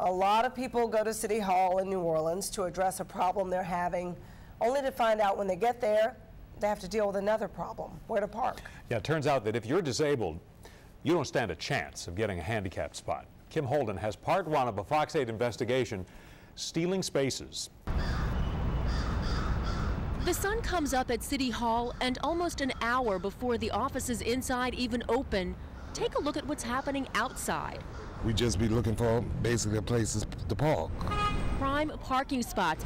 A lot of people go to City Hall in New Orleans to address a problem they're having, only to find out when they get there, they have to deal with another problem, where to park. Yeah, it turns out that if you're disabled, you don't stand a chance of getting a handicapped spot. Kim Holden has part one of a Fox 8 investigation, Stealing Spaces. The sun comes up at City Hall, and almost an hour before the offices inside even open, take a look at what's happening outside. We just be looking for basically places to park. Prime parking spots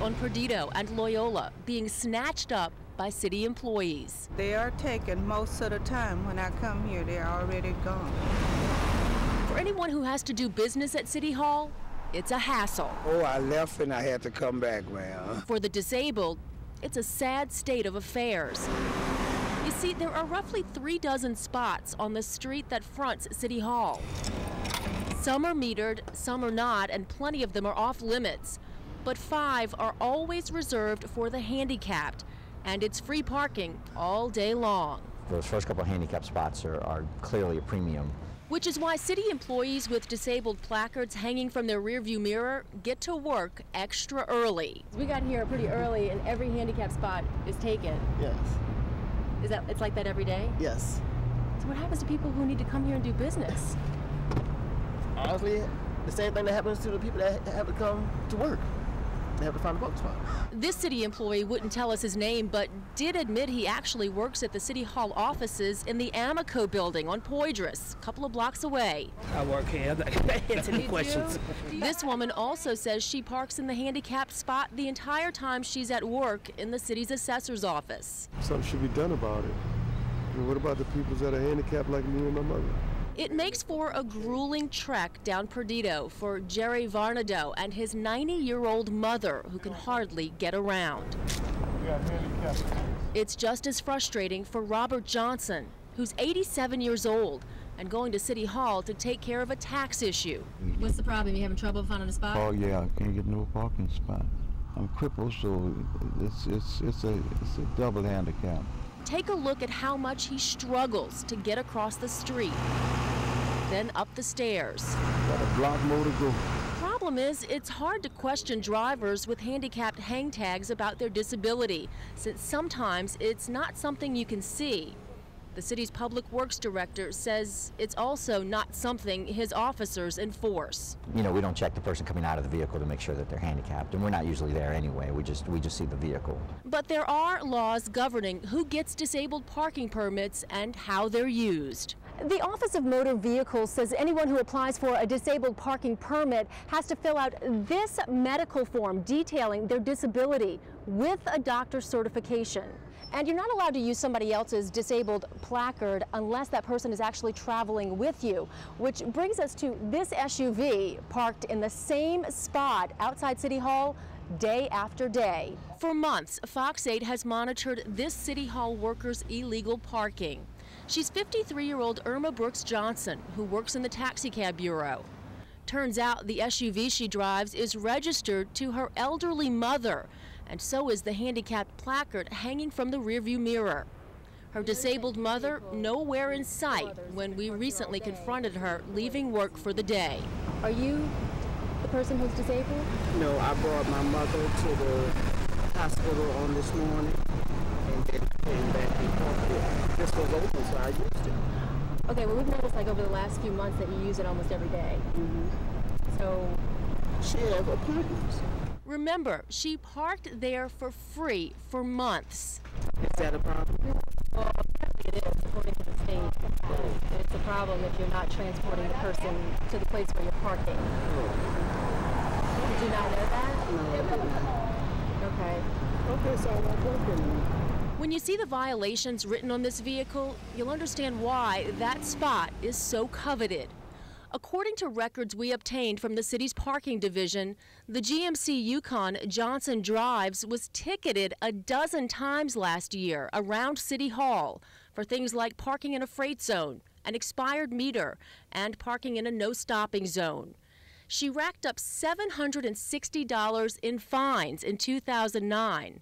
on Perdido and Loyola being snatched up by city employees. They are taken most of the time. When I come here, they're already gone. For anyone who has to do business at City Hall, it's a hassle. Oh, I left and I had to come back, man. For the disabled, it's a sad state of affairs. You see, there are roughly 36 spots on the street that fronts City Hall. Some are metered, some are not, and plenty of them are off limits. But 5 are always reserved for the handicapped, and it's free parking all day long. Those first couple of handicap spots are clearly a premium. Which is why city employees with disabled placards hanging from their rearview mirror get to work extra early. We got here pretty early and every handicap spot is taken. Yes. It's like that every day? Yes. So what happens to people who need to come here and do business? Honestly, the same thing that happens to the people that have to come to work. They have to find a parking spot. This city employee wouldn't tell us his name, but did admit he actually works at the City Hall offices in the Amico building on Poydras, a couple of blocks away. I work here. I'm not going to answer any questions. This woman also says she parks in the handicapped spot the entire time she's at work in the city's assessor's office. Something should be done about it. And what about the people that are handicapped like me and my mother? It makes for a grueling trek down Perdido for Jerry Varnado and his 90-year-old mother who can hardly get around. It's just as frustrating for Robert Johnson, who's 87 years old and going to City Hall to take care of a tax issue. What's the problem? You having trouble finding a spot? Oh yeah, I can't get no parking spot. I'm crippled, so it's a double handicap. Take a look at how much he struggles to get across the street, then up the stairs. Got a block more to go. Problem is, it's hard to question drivers with handicapped hang tags about their disability, since sometimes it's not something you can see. The city's public works director says it's also not something his officers enforce. You know, we don't check the person coming out of the vehicle to make sure that they're handicapped, and we're not usually there anyway. We just see the vehicle. But there are laws governing who gets disabled parking permits and how they're used. The Office of Motor Vehicles says anyone who applies for a disabled parking permit has to fill out this medical form detailing their disability with a doctor's certification. And you're not allowed to use somebody else's disabled placard unless that person is actually traveling with you, which brings us to this SUV parked in the same spot outside City Hall day after day. For months, Fox 8 has monitored this City Hall worker's illegal parking. She's 53-year-old Irma Brooks Johnson, who works in the taxicab bureau. Turns out the SUV she drives is registered to her elderly mother, and so is the handicapped placard hanging from the rearview mirror. Her disabled mother nowhere in sight when we recently confronted her leaving work for the day. Are you the person who's disabled? No, I brought my mother to the hospital on this morning and then came back and parked it. This was open, so I used it. Okay, well, we've noticed like over the last few months that you use it almost every day. So she has appointments. Remember, she parked there for free for months. Is that a problem? Well, apparently it is, according to the state. It's a problem if you're not transporting the person to the place where you're parking. Did you not know that? No, I didn't. Okay. Okay, so I won't work anymore. When you see the violations written on this vehicle, you'll understand why that spot is so coveted. According to records we obtained from the city's parking division, the GMC Yukon Johnson drives was ticketed a dozen times last year around City Hall for things like parking in a freight zone, an expired meter, and parking in a no-stopping zone. She racked up $760 in fines in 2009.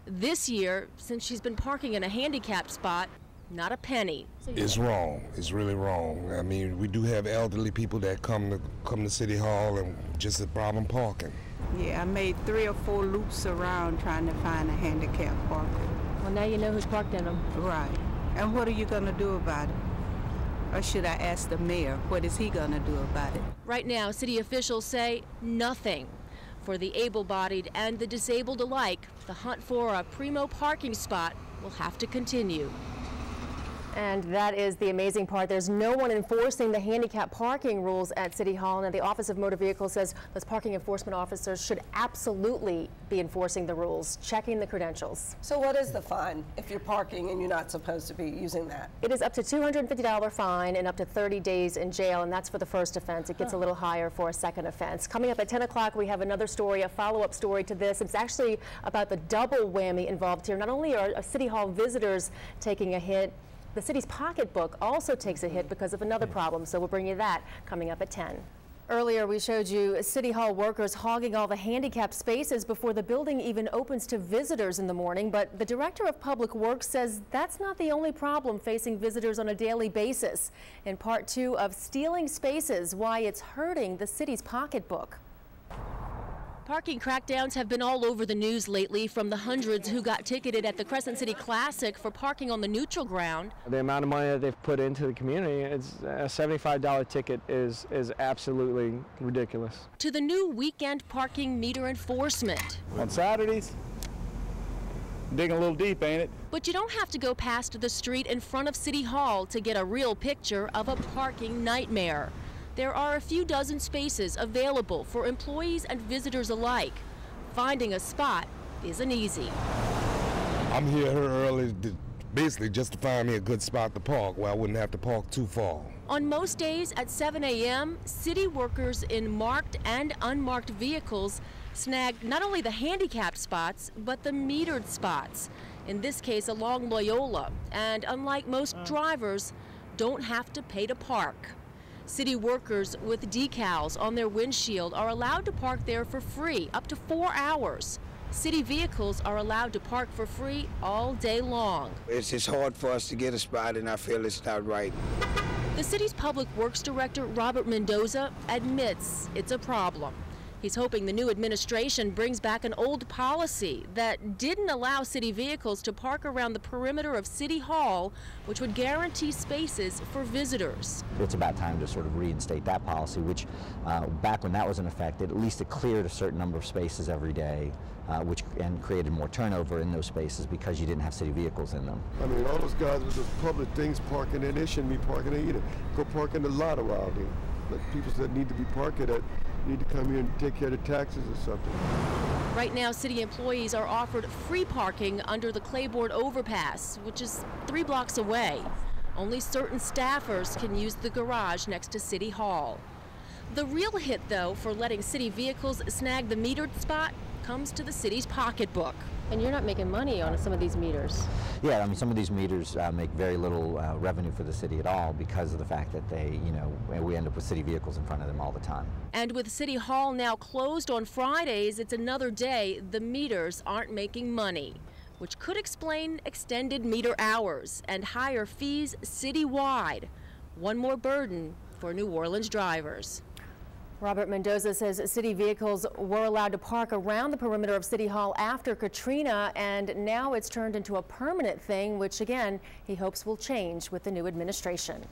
This year, since she's been parking in a handicapped spot, not a penny. It's wrong. It's really wrong. I mean, we do have elderly people that come to City Hall, and just a problem parking. Yeah, I made 3 or 4 loops around trying to find a handicap parker. Well, now you know who's parked in them. Right. And what are you going to do about it? Or should I ask the mayor, what is he going to do about it? Right now, city officials say nothing. For the able-bodied and the disabled alike, the hunt for a primo parking spot will have to continue. And that is the amazing part. There's no one enforcing the handicap parking rules at City Hall. And the Office of Motor Vehicles says those parking enforcement officers should absolutely be enforcing the rules, checking the credentials. So what is the fine if you're parking and you're not supposed to be using that? It is up to $250 fine and up to 30 days in jail, and that's for the first offense. It gets a little higher for a second offense. Coming up at 10 o'clock, we have another story, a follow-up story to this. It's actually about the double whammy involved here. Not only are City Hall visitors taking a hit, the city's pocketbook also takes a hit because of another problem, so we'll bring you that coming up at 10. Earlier, we showed you City Hall workers hogging all the handicapped spaces before the building even opens to visitors in the morning, but the Director of Public Works says that's not the only problem facing visitors on a daily basis. In part 2 of Stealing Spaces, why it's hurting the city's pocketbook. Parking crackdowns have been all over the news lately, from the hundreds who got ticketed at the Crescent City Classic for parking on the neutral ground. The amount of money that they've put into the community, it's a $75 ticket is absolutely ridiculous. To the new weekend parking meter enforcement. On Saturdays, digging a little deep, ain't it? But you don't have to go past the street in front of City Hall to get a real picture of a parking nightmare. There are a few dozen spaces available for employees and visitors alike. Finding a spot isn't easy. I'm here early, basically just to find me a good spot to park where I wouldn't have to park too far. On most days at 7 a.m., city workers in marked and unmarked vehicles snag not only the handicapped spots, but the metered spots. In this case, along Loyola. And unlike most drivers, don't have to pay to park. City workers with decals on their windshield are allowed to park there for free, up to 4 hours. City vehicles are allowed to park for free all day long. It's hard for us to get a spot, and I feel it's not right. The city's Public Works Director, Robert Mendoza, admits it's a problem. He's hoping the new administration brings back an old policy that didn't allow city vehicles to park around the perimeter of City Hall, which would guarantee spaces for visitors. It's about time to sort of reinstate that policy, which back when that was in effect, at least it cleared a certain number of spaces every day, and created more turnover in those spaces because you didn't have city vehicles in them. I mean, all those guys with those public things parking there, they shouldn't be parking there either. Go park in the lot around here. But people that need to be parking at need to come here and take care of the taxes or something. Right now, city employees are offered free parking under the Claiborne overpass, which is 3 blocks away. Only certain staffers can use the garage next to City Hall. The real hit, though, for letting city vehicles snag the metered spot comes to the city's pocketbook. And you're not making money on some of these meters. Yeah, I mean, some of these meters make very little revenue for the city at all because of the fact that they, we end up with city vehicles in front of them all the time. And with City Hall now closed on Fridays, it's another day the meters aren't making money, which could explain extended meter hours and higher fees citywide. One more burden for New Orleans drivers. Robert Mendoza says city vehicles were allowed to park around the perimeter of City Hall after Katrina, and now it's turned into a permanent thing, which again, he hopes will change with the new administration.